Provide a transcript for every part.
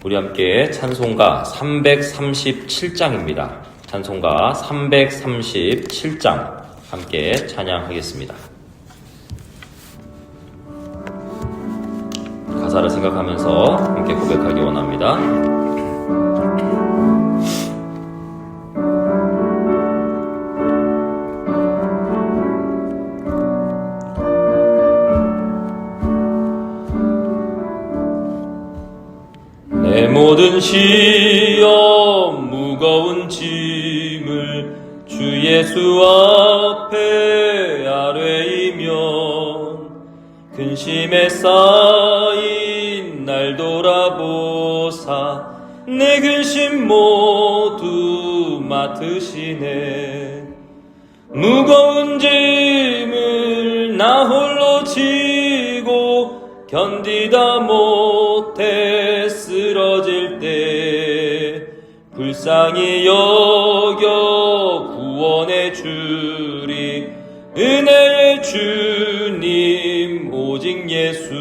우리 함께 찬송가 337장입니다. 찬송가 337장 함께 찬양하겠습니다. 가사를 생각하면서 함께 고백하기 원합니다. 내 모든 시험 무거운 짐을 주 예수 앞에 아뢰이면 근심에 쌓인 날 돌아보사 내 근심 모두 맡으시네. 무거운 짐을 나 홀로 지고 견디다 못해 쓰러질 때 불쌍히 여겨 구원해 주리 은혜의 주님 오직 예수.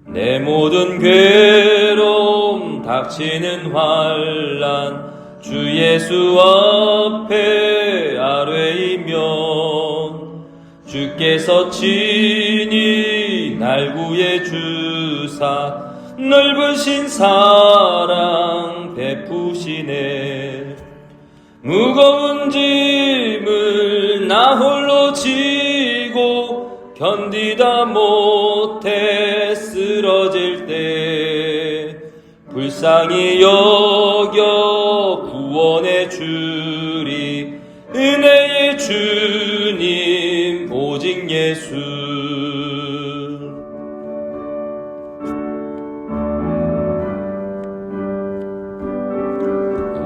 내 모든 괴로움 닥치는 환난 주 예수 앞에 아뢰이면 주께서 친히 날 구해 주사 넓으신 사랑 베푸시네. 무거운 짐을 나 홀로 지고 견디다 못해 쓰러질 때 불쌍히 여겨 구원해 주리 은혜의 주님 오직 예수.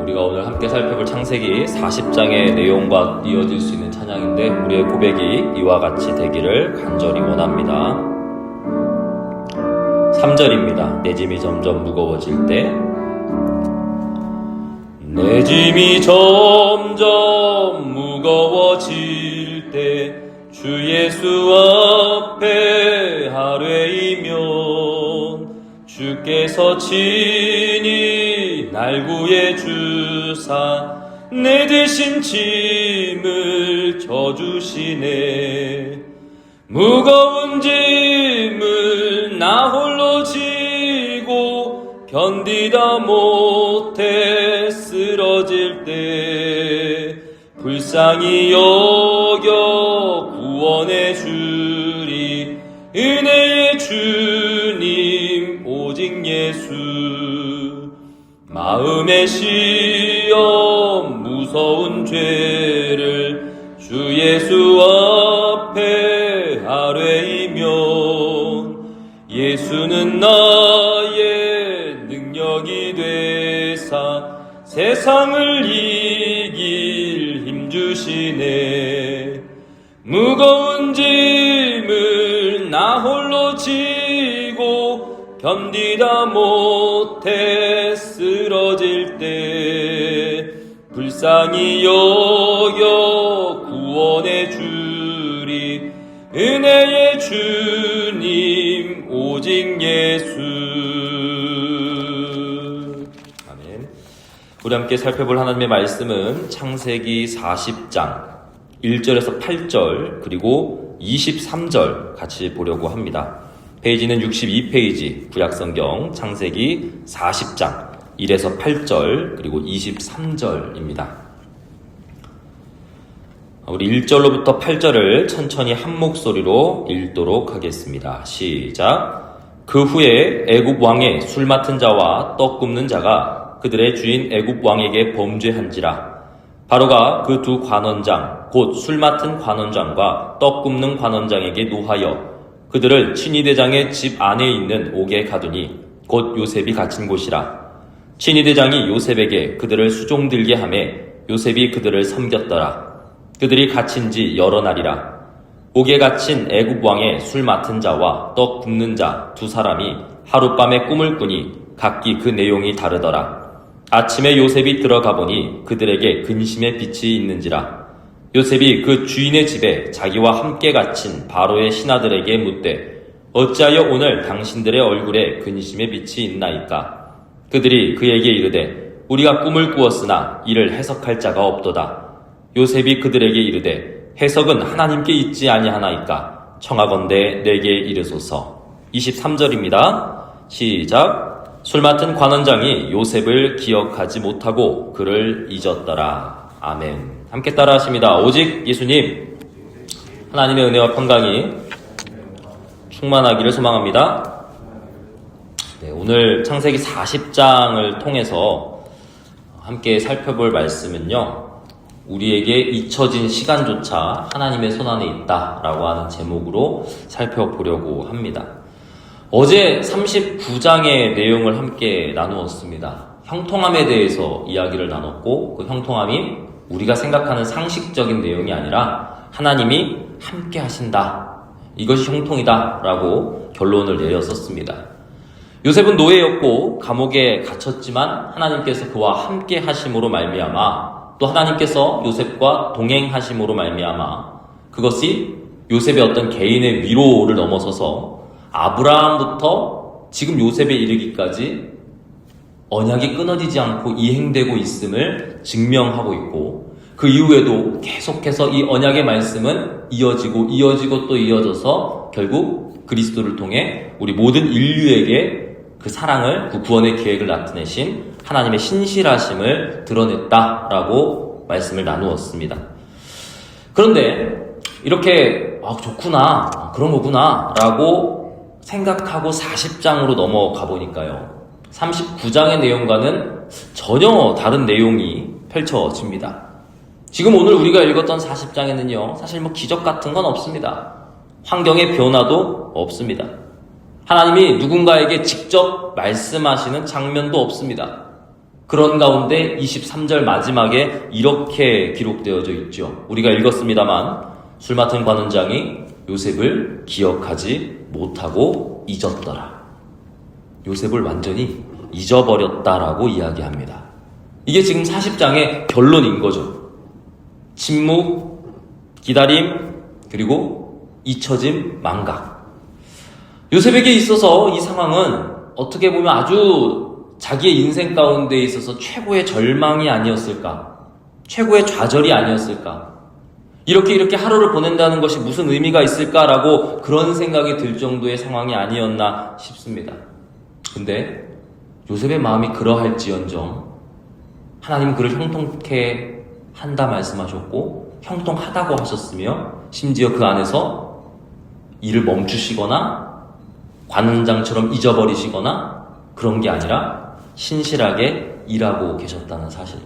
우리가 오늘 함께 살펴볼 창세기 40장의 내용과 이어질 수 있는 찬양인데 우리의 고백이 이와 같이 되기를 간절히 원합니다. 3절입니다. 내 짐이 점점 무거워질 때, 내 짐이 점점 무거워질 때 주 예수 앞에 아뢰이면 주께서 친히 날 구해 주사 내 대신 짐을 져주시네. 무거운 짐을 나 홀로 지고 견디다 못해 쓰러질 때 불쌍히 여겨 구원해 주리 은혜의 주님 오직 예수. 마음의 시험 무서운 죄를 주 예수 앞에 아뢰이면 예수는 나의 능력이 되사 세상을 이길 힘 주시네. 무거운 짐을 나 홀로 지고 견디다 못해 쓰러질 때 불쌍히 여겨 구원해 주리 은혜의 주님 오직 예수. 아멘. 우리 함께 살펴볼 하나님의 말씀은 창세기 40장 1절에서 8절 그리고 23절 같이 보려고 합니다. 페이지는 62페이지 구약성경 창세기 40장 1에서 8절 그리고 23절입니다. 우리 1절로부터 8절을 천천히 한 목소리로 읽도록 하겠습니다. 시작. 그 후에 애굽 왕의 술 맡은 자와 떡 굽는 자가 그들의 주인 애굽 왕에게 범죄한지라. 바로가 그 두 관원장 곧 술 맡은 관원장과 떡 굽는 관원장에게 노하여 그들을 친위대장의 집 안에 있는 옥에 가두니 곧 요셉이 갇힌 곳이라. 친위대장이 요셉에게 그들을 수종들게 하매 요셉이 그들을 섬겼더라. 그들이 갇힌 지 여러 날이라. 옥에 갇힌 애굽 왕의 술 맡은 자와 떡 굽는 자 두 사람이 하룻밤에 꿈을 꾸니 각기 그 내용이 다르더라. 아침에 요셉이 들어가 보니 그들에게 근심의 빛이 있는지라. 요셉이 그 주인의 집에 자기와 함께 갇힌 바로의 신하들에게 묻되 어찌하여 오늘 당신들의 얼굴에 근심의 빛이 있나이까? 그들이 그에게 이르되 우리가 꿈을 꾸었으나 이를 해석할 자가 없도다. 요셉이 그들에게 이르되 해석은 하나님께 있지 아니하나이까? 청하건대 내게 이르소서. 23절입니다. 시작. 술 맡은 관원장이 요셉을 기억하지 못하고 그를 잊었더라. 아멘. 함께 따라 하십니다. 오직 예수님. 하나님의 은혜와 평강이 충만하기를 소망합니다. 네, 오늘 창세기 40장을 통해서 함께 살펴볼 말씀은요, 우리에게 잊혀진 시간조차 하나님의 손안에 있다라고 하는 제목으로 살펴보려고 합니다. 어제 39장의 내용을 함께 나누었습니다. 형통함에 대해서 이야기를 나눴고, 그 형통함이 우리가 생각하는 상식적인 내용이 아니라 하나님이 함께 하신다, 이것이 형통이다 라고 결론을 내렸었습니다. 요셉은 노예였고 감옥에 갇혔지만 하나님께서 그와 함께 하심으로 말미암아, 또 하나님께서 요셉과 동행하심으로 말미암아 그것이 요셉의 어떤 개인의 위로를 넘어서서 아브라함부터 지금 요셉에 이르기까지 언약이 끊어지지 않고 이행되고 있음을 증명하고 있고, 그 이후에도 계속해서 이 언약의 말씀은 이어지고 또 이어져서 결국 그리스도를 통해 우리 모든 인류에게 그 사랑을, 그 구원의 계획을 나타내신 하나님의 신실하심을 드러냈다라고 말씀을 나누었습니다. 그런데 이렇게 좋구나, 그런 거구나 라고 생각하고 40장으로 넘어가 보니까요, 39장의 내용과는 전혀 다른 내용이 펼쳐집니다. 지금 오늘 우리가 읽었던 40장에는요, 사실 기적 같은 건 없습니다. 환경의 변화도 없습니다. 하나님이 누군가에게 직접 말씀하시는 장면도 없습니다. 그런 가운데 23절 마지막에 이렇게 기록되어져 있죠. 우리가 읽었습니다만 술 맡은 관원장이 요셉을 기억하지 못하고 잊었더라. 요셉을 완전히 잊어버렸다라고 이야기합니다. 이게 지금 40장의 결론인 거죠. 침묵, 기다림, 그리고 잊혀짐, 망각. 요셉에게 있어서 이 상황은 어떻게 보면 아주 자기의 인생 가운데 있어서 최고의 절망이 아니었을까? 최고의 좌절이 아니었을까? 이렇게 하루를 보낸다는 것이 무슨 의미가 있을까라고 그런 생각이 들 정도의 상황이 아니었나 싶습니다. 근데 요셉의 마음이 그러할지언정 하나님은 그를 형통케 한다 말씀하셨고 형통하다고 하셨으며, 심지어 그 안에서 일을 멈추시거나 관원장처럼 잊어버리시거나 그런 게 아니라 신실하게 일하고 계셨다는 사실.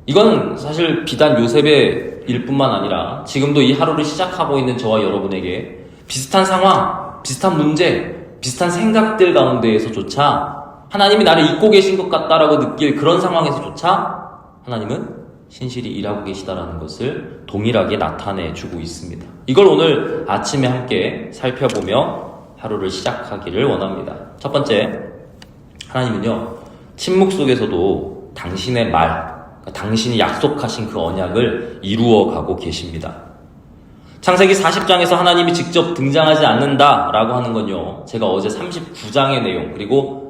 이건 사실 비단 요셉의 일뿐만 아니라 지금도 이 하루를 시작하고 있는 저와 여러분에게 비슷한 상황, 비슷한 문제, 비슷한 생각들 가운데에서조차 하나님이 나를 잊고 계신 것 같다라고 느낄 그런 상황에서조차 하나님은 신실히 일하고 계시다라는 것을 동일하게 나타내주고 있습니다. 이걸 오늘 아침에 함께 살펴보며 하루를 시작하기를 원합니다. 첫 번째, 하나님은요, 침묵 속에서도 당신의 말, 당신이 약속하신 그 언약을 이루어가고 계십니다. 창세기 40장에서 하나님이 직접 등장하지 않는다라고 하는 건요, 제가 어제 39장의 내용, 그리고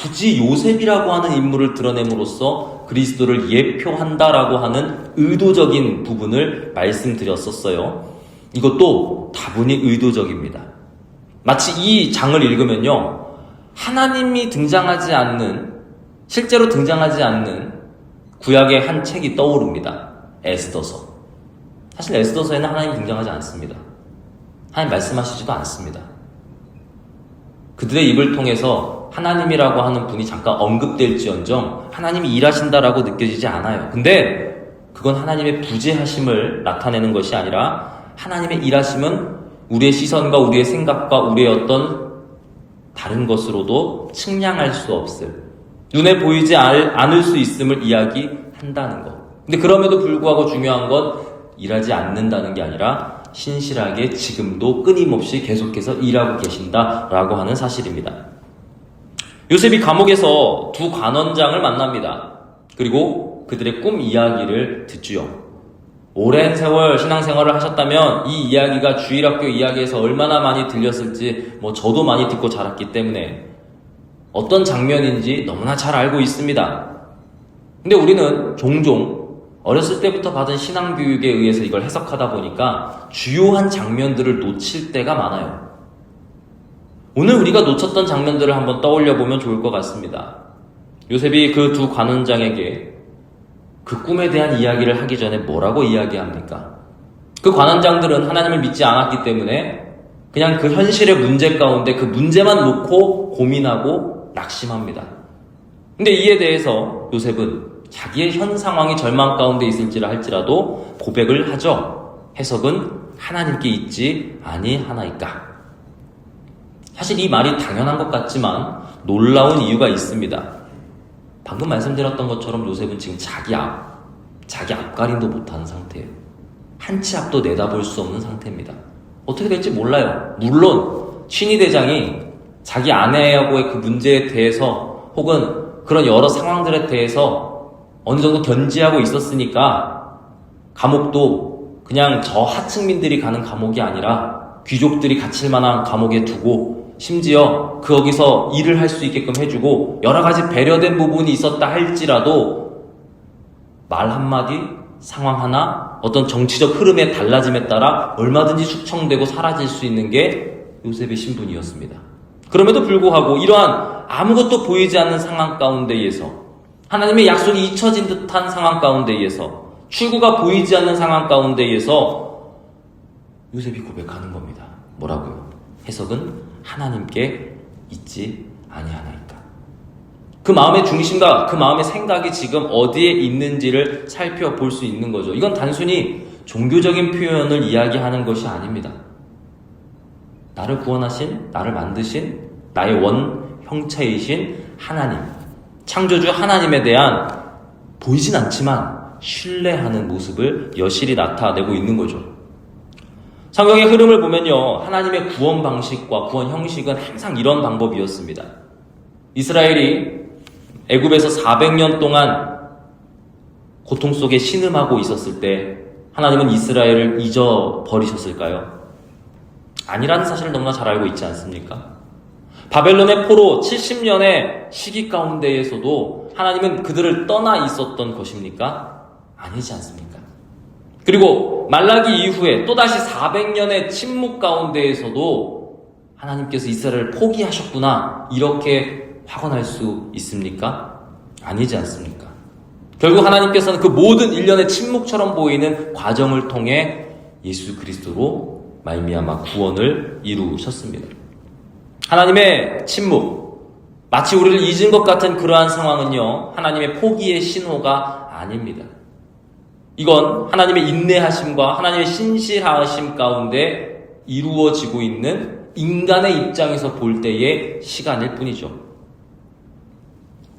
굳이 요셉이라고 하는 인물을 드러냄으로써 그리스도를 예표한다라고 하는 의도적인 부분을 말씀드렸었어요. 이것도 다분히 의도적입니다. 마치 이 장을 읽으면요, 하나님이 등장하지 않는, 실제로 등장하지 않는 구약의 한 책이 떠오릅니다. 에스더서. 사실 에스더서에는 하나님이 등장하지 않습니다. 하나님 말씀하시지도 않습니다. 그들의 입을 통해서 하나님이라고 하는 분이 잠깐 언급될지언정 하나님이 일하신다라고 느껴지지 않아요. 근데 그건 하나님의 부재하심을 나타내는 것이 아니라 하나님의 일하심은 우리의 시선과 우리의 생각과 우리의 어떤 다른 것으로도 측량할 수 없을, 눈에 보이지 않을 수 있음을 이야기한다는 것. 근데 그럼에도 불구하고 중요한 건 일하지 않는다는 게 아니라 신실하게 지금도 끊임없이 계속해서 일하고 계신다라고 하는 사실입니다. 요셉이 감옥에서 두 관원장을 만납니다. 그리고 그들의 꿈 이야기를 듣지요. 오랜 세월 신앙생활을 하셨다면 이 이야기가 주일학교 이야기에서 얼마나 많이 들렸을지 저도 많이 듣고 자랐기 때문에 어떤 장면인지 너무나 잘 알고 있습니다. 근데 우리는 종종 어렸을 때부터 받은 신앙교육에 의해서 이걸 해석하다 보니까 주요한 장면들을 놓칠 때가 많아요. 오늘 우리가 놓쳤던 장면들을 한번 떠올려 보면 좋을 것 같습니다. 요셉이 그 두 관원장에게 그 꿈에 대한 이야기를 하기 전에 뭐라고 이야기합니까? 그 관원장들은 하나님을 믿지 않았기 때문에 그냥 그 현실의 문제 가운데 그 문제만 놓고 고민하고 낙심합니다. 근데 이에 대해서 요셉은 자기의 현 상황이 절망 가운데 있을지라 할지라도 고백을 하죠. 해석은 하나님께 있지 아니하나이까. 사실 이 말이 당연한 것 같지만 놀라운 이유가 있습니다. 방금 말씀드렸던 것처럼 요셉은 지금 자기 앞가림도 못하는 상태예요. 한 치 앞도 내다볼 수 없는 상태입니다. 어떻게 될지 몰라요. 물론 친위대장이 자기 아내하고의 그 문제에 대해서 혹은 그런 여러 상황들에 대해서 어느 정도 견지하고 있었으니까 감옥도 그냥 저 하층민들이 가는 감옥이 아니라 귀족들이 갇힐 만한 감옥에 두고 심지어 거기서 일을 할 수 있게끔 해주고 여러 가지 배려된 부분이 있었다 할지라도 말 한마디, 상황 하나, 어떤 정치적 흐름의 달라짐에 따라 얼마든지 숙청되고 사라질 수 있는 게 요셉의 신분이었습니다. 그럼에도 불구하고 이러한 아무것도 보이지 않는 상황 가운데에서 하나님의 약속이 잊혀진 듯한 상황 가운데에서 출구가 보이지 않는 상황 가운데에서 요셉이 고백하는 겁니다. 뭐라고요? 해석은 하나님께 있지 아니하나이까. 그 마음의 중심과 그 마음의 생각이 지금 어디에 있는지를 살펴볼 수 있는 거죠. 이건 단순히 종교적인 표현을 이야기하는 것이 아닙니다. 나를 구원하신, 나를 만드신, 나의 원 형체이신 하나님, 창조주 하나님에 대한 보이진 않지만 신뢰하는 모습을 여실히 나타내고 있는 거죠. 성경의 흐름을 보면요, 하나님의 구원 방식과 구원 형식은 항상 이런 방법이었습니다. 이스라엘이 애굽에서 400년 동안 고통 속에 신음하고 있었을 때 하나님은 이스라엘을 잊어버리셨을까요? 아니라는 사실을 너무나 잘 알고 있지 않습니까? 바벨론의 포로 70년의 시기 가운데에서도 하나님은 그들을 떠나 있었던 것입니까? 아니지 않습니까? 그리고 말라기 이후에 또다시 400년의 침묵 가운데에서도 하나님께서 이스라엘을 포기하셨구나 이렇게 확언할 수 있습니까? 아니지 않습니까? 결국 하나님께서는 그 모든 일련의 침묵처럼 보이는 과정을 통해 예수 그리스도로 말미암아 구원을 이루셨습니다. 하나님의 침묵, 마치 우리를 잊은 것 같은 그러한 상황은요, 하나님의 포기의 신호가 아닙니다. 이건 하나님의 인내하심과 하나님의 신실하심 가운데 이루어지고 있는 인간의 입장에서 볼 때의 시간일 뿐이죠.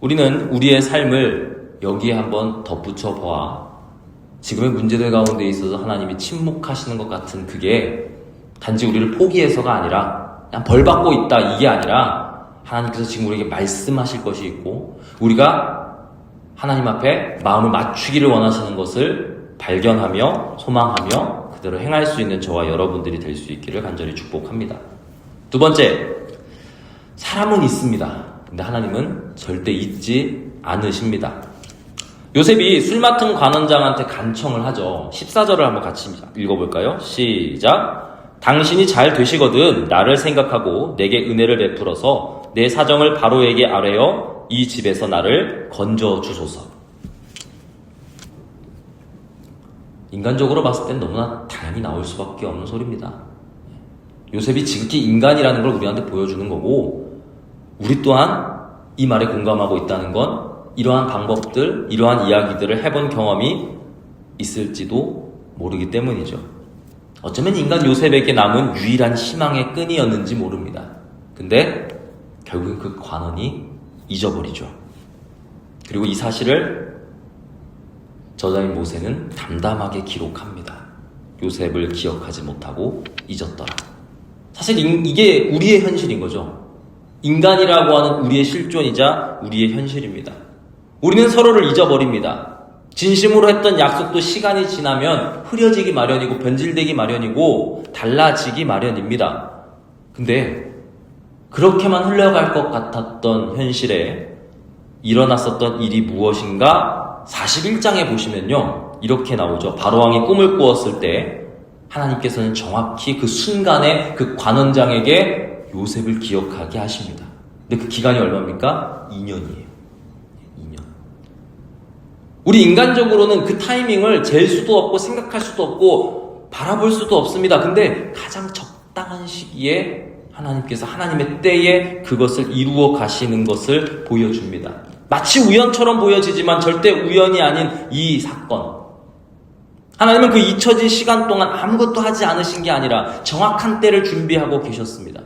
우리는 우리의 삶을 여기에 한번 덧붙여 보아 지금의 문제들 가운데 있어서 하나님이 침묵하시는 것 같은 그게 단지 우리를 포기해서가 아니라 그냥 벌 받고 있다 이게 아니라 하나님께서 지금 우리에게 말씀하실 것이 있고 우리가 하나님 앞에 마음을 맞추기를 원하시는 것을 발견하며 소망하며 그대로 행할 수 있는 저와 여러분들이 될 수 있기를 간절히 축복합니다. 두 번째, 사람은 있습니다. 근데 하나님은 절대 잊지 않으십니다. 요셉이 술 맡은 관원장한테 간청을 하죠. 14절을 한번 같이 읽어볼까요? 시작. 당신이 잘 되시거든 나를 생각하고 내게 은혜를 베풀어서 내 사정을 바로에게 아뢰어 이 집에서 나를 건져 주소서. 인간적으로 봤을 땐 너무나 당연히 나올 수밖에 없는 소리입니다. 요셉이 지극히 인간이라는 걸 우리한테 보여주는 거고 우리 또한 이 말에 공감하고 있다는 건 이러한 방법들, 이러한 이야기들을 해본 경험이 있을지도 모르기 때문이죠. 어쩌면 인간 요셉에게 남은 유일한 희망의 끈이었는지 모릅니다. 근데 결국엔 그 관원이 잊어버리죠. 그리고 이 사실을 저자인 모세는 담담하게 기록합니다. 요셉을 기억하지 못하고 잊었더라. 사실 이게 우리의 현실인 거죠. 인간이라고 하는 우리의 실존이자 우리의 현실입니다. 우리는 서로를 잊어버립니다. 진심으로 했던 약속도 시간이 지나면 흐려지기 마련이고 변질되기 마련이고 달라지기 마련입니다. 근데 그렇게만 흘러갈 것 같았던 현실에 일어났었던 일이 무엇인가? 41장에 보시면요, 이렇게 나오죠. 바로왕이 꿈을 꾸었을 때 하나님께서는 정확히 그 순간에 그 관원장에게 요셉을 기억하게 하십니다. 근데 그 기간이 얼마입니까? 2년이에요. 2년. 우리 인간적으로는 그 타이밍을 잴 수도 없고 생각할 수도 없고 바라볼 수도 없습니다. 근데 가장 적당한 시기에 하나님께서 하나님의 때에 그것을 이루어 가시는 것을 보여줍니다. 마치 우연처럼 보여지지만 절대 우연이 아닌 이 사건. 하나님은 그 잊혀진 시간 동안 아무것도 하지 않으신 게 아니라 정확한 때를 준비하고 계셨습니다.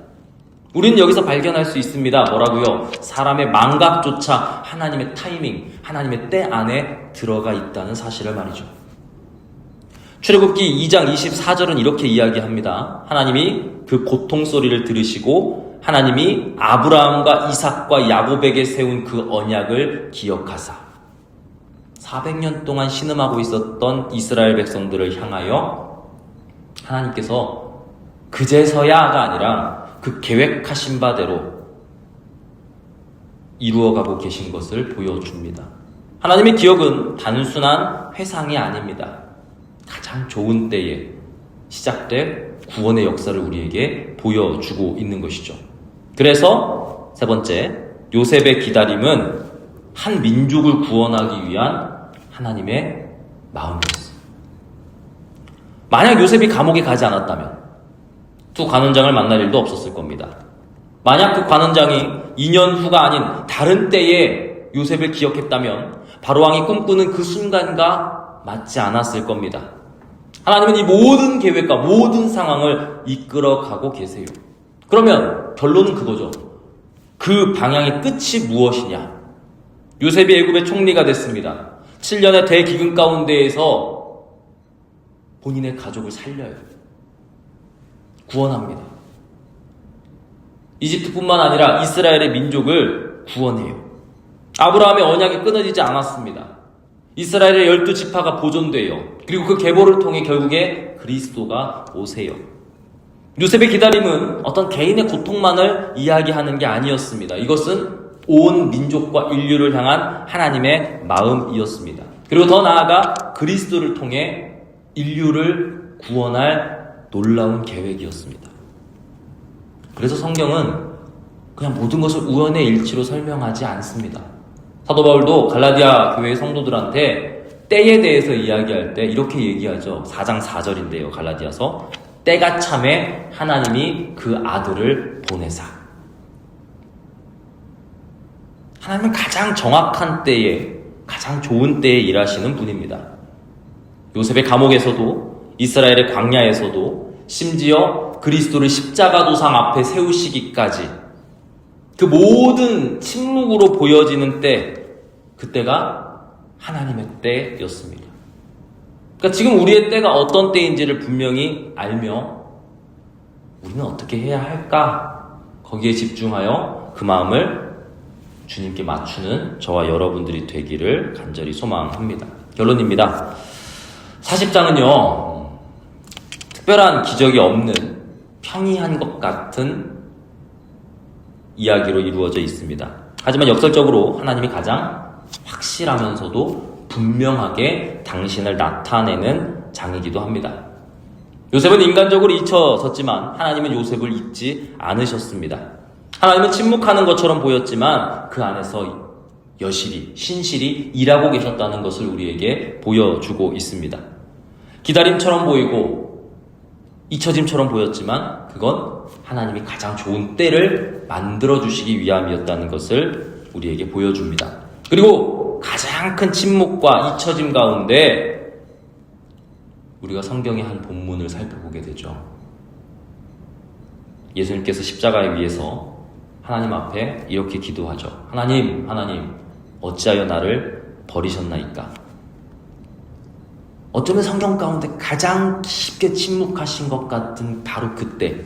우리는 여기서 발견할 수 있습니다. 뭐라고요? 사람의 망각조차 하나님의 타이밍, 하나님의 때 안에 들어가 있다는 사실을 말이죠. 출애굽기 2장 24절은 이렇게 이야기합니다. 하나님이 그 고통 소리를 들으시고 하나님이 아브라함과 이삭과 야곱에게 세운 그 언약을 기억하사 400년 동안 신음하고 있었던 이스라엘 백성들을 향하여 하나님께서 그제서야가 아니라 그 계획하신 바대로 이루어가고 계신 것을 보여줍니다. 하나님의 기억은 단순한 회상이 아닙니다. 가장 좋은 때에 시작된 구원의 역사를 우리에게 보여주고 있는 것이죠. 그래서 세 번째, 요셉의 기다림은 한 민족을 구원하기 위한 하나님의 마음이었어요. 만약 요셉이 감옥에 가지 않았다면 두 관원장을 만날 일도 없었을 겁니다. 만약 그 관원장이 2년 후가 아닌 다른 때에 요셉을 기억했다면 바로왕이 꿈꾸는 그 순간과 맞지 않았을 겁니다. 하나님은 이 모든 계획과 모든 상황을 이끌어가고 계세요. 그러면 결론은 그거죠. 그 방향의 끝이 무엇이냐? 요셉이 애굽의 총리가 됐습니다. 7년의 대기근 가운데에서 본인의 가족을 살려요. 구원합니다. 이집트뿐만 아니라 이스라엘의 민족을 구원해요. 아브라함의 언약이 끊어지지 않았습니다. 이스라엘의 12지파가 보존돼요. 그리고 그 계보를 통해 결국에 그리스도가 오세요. 요셉의 기다림은 어떤 개인의 고통만을 이야기하는 게 아니었습니다. 이것은 온 민족과 인류를 향한 하나님의 마음이었습니다. 그리고 더 나아가 그리스도를 통해 인류를 구원할 놀라운 계획이었습니다. 그래서 성경은 그냥 모든 것을 우연의 일치로 설명하지 않습니다. 사도 바울도 갈라디아 교회의 성도들한테 때에 대해서 이야기할 때 이렇게 얘기하죠. 4장 4절인데요. 갈라디아서 때가 참에 하나님이 그 아들을 보내사. 하나님은 가장 정확한 때에 가장 좋은 때에 일하시는 분입니다. 요셉의 감옥에서도 이스라엘의 광야에서도 심지어 그리스도를 십자가 도상 앞에 세우시기까지 그 모든 침묵으로 보여지는 때, 그때가 하나님의 때였습니다. 그러니까 지금 우리의 때가 어떤 때인지를 분명히 알며 우리는 어떻게 해야 할까? 거기에 집중하여 그 마음을 주님께 맞추는 저와 여러분들이 되기를 간절히 소망합니다. 결론입니다. 40장은요, 특별한 기적이 없는 평이한 것 같은 이야기로 이루어져 있습니다. 하지만 역설적으로 하나님이 가장 확실하면서도 분명하게 당신을 나타내는 장이기도 합니다. 요셉은 인간적으로 잊혀졌지만 하나님은 요셉을 잊지 않으셨습니다. 하나님은 침묵하는 것처럼 보였지만 그 안에서 여실히, 신실히 일하고 계셨다는 것을 우리에게 보여주고 있습니다. 기다림처럼 보이고 잊혀짐처럼 보였지만 그건 하나님이 가장 좋은 때를 만들어주시기 위함이었다는 것을 우리에게 보여줍니다. 그리고 가장 큰 침묵과 잊혀짐 가운데 우리가 성경의 한 본문을 살펴보게 되죠. 예수님께서 십자가에 위해서 하나님 앞에 이렇게 기도하죠. 하나님, 어찌하여 나를 버리셨나이까? 어쩌면 성경 가운데 가장 깊게 침묵하신 것 같은 바로 그때,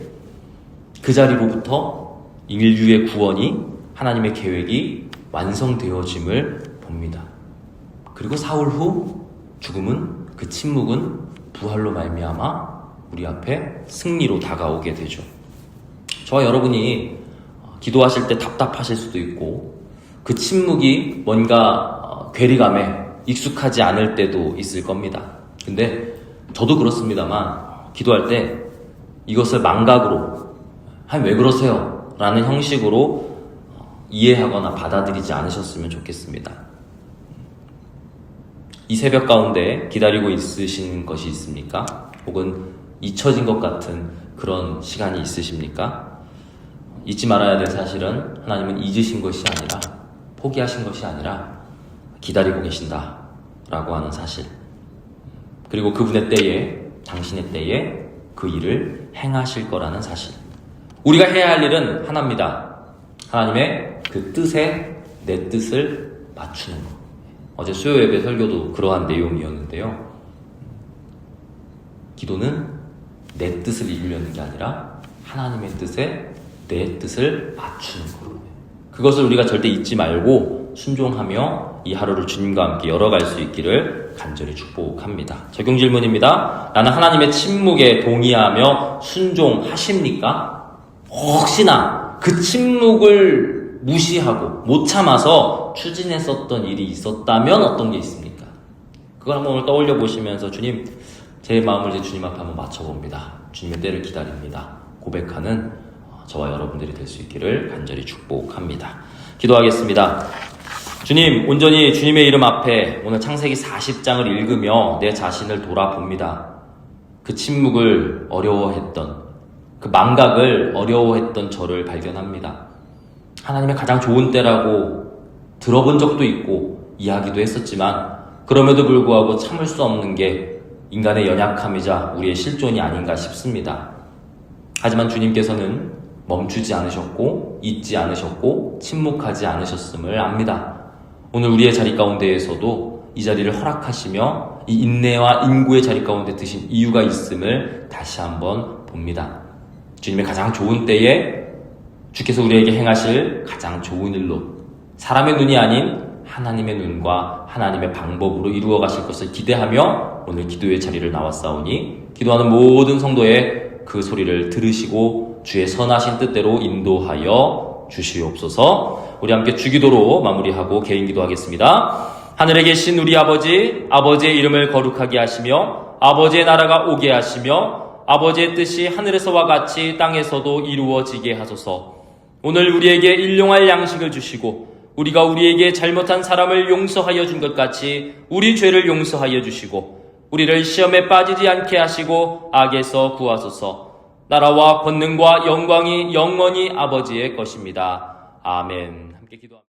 그 자리로부터 인류의 구원이, 하나님의 계획이 완성되어짐을 봅니다. 그리고 사흘 후 죽음은, 그 침묵은 부활로 말미암아 우리 앞에 승리로 다가오게 되죠. 저와 여러분이 기도하실 때 답답하실 수도 있고 그 침묵이 뭔가 괴리감에 익숙하지 않을 때도 있을 겁니다. 근데 저도 그렇습니다만 기도할 때 이것을 망각으로 왜 그러세요? 라는 형식으로 이해하거나 받아들이지 않으셨으면 좋겠습니다. 이 새벽 가운데 기다리고 있으신 것이 있습니까? 혹은 잊혀진 것 같은 그런 시간이 있으십니까? 잊지 말아야 될 사실은 하나님은 잊으신 것이 아니라, 포기하신 것이 아니라 기다리고 계신다 라고 하는 사실, 그리고 그분의 때에, 당신의 때에 그 일을 행하실 거라는 사실. 우리가 해야 할 일은 하나입니다. 하나님의 그 뜻에 내 뜻을 맞추는 것. 어제 수요 예배 설교도 그러한 내용이었는데요. 기도는 내 뜻을 이루려는 게 아니라 하나님의 뜻에 내 뜻을 맞추는 것. 그것을 우리가 절대 잊지 말고 순종하며 이 하루를 주님과 함께 열어갈 수 있기를 간절히 축복합니다. 적용 질문입니다. 나는 하나님의 침묵에 동의하며 순종하십니까? 혹시나 그 침묵을 무시하고 못 참아서 추진했었던 일이 있었다면 어떤 게 있습니까? 그걸 한번 오늘 떠올려 보시면서 주님, 제 마음을 이제 주님 앞에 한번 맞춰봅니다. 주님의 때를 기다립니다. 고백하는 저와 여러분들이 될 수 있기를 간절히 축복합니다. 기도하겠습니다. 주님, 온전히 주님의 이름 앞에 오늘 창세기 40장을 읽으며 내 자신을 돌아봅니다. 그 침묵을 어려워했던, 그 망각을 어려워했던 저를 발견합니다. 하나님의 가장 좋은 때라고 들어본 적도 있고 이야기도 했었지만 그럼에도 불구하고 참을 수 없는 게 인간의 연약함이자 우리의 실존이 아닌가 싶습니다. 하지만 주님께서는 멈추지 않으셨고 잊지 않으셨고 침묵하지 않으셨음을 압니다. 오늘 우리의 자리 가운데에서도 이 자리를 허락하시며 이 인내와 인구의 자리 가운데 드신 이유가 있음을 다시 한번 봅니다. 주님의 가장 좋은 때에 주께서 우리에게 행하실 가장 좋은 일로 사람의 눈이 아닌 하나님의 눈과 하나님의 방법으로 이루어 가실 것을 기대하며 오늘 기도의 자리를 나왔사오니 기도하는 모든 성도의 그 소리를 들으시고 주의 선하신 뜻대로 인도하여 주시옵소서. 우리 함께 주기도로 마무리하고 개인 기도하겠습니다. 하늘에 계신 우리 아버지, 아버지의 이름을 거룩하게 하시며 아버지의 나라가 오게 하시며 아버지의 뜻이 하늘에서와 같이 땅에서도 이루어지게 하소서. 오늘 우리에게 일용할 양식을 주시고 우리가 우리에게 잘못한 사람을 용서하여 준 것 같이 우리 죄를 용서하여 주시고 우리를 시험에 빠지지 않게 하시고 악에서 구하소서. 나라와 권능과 영광이 영원히 아버지의 것입니다. 아멘. 함께 기도합니다.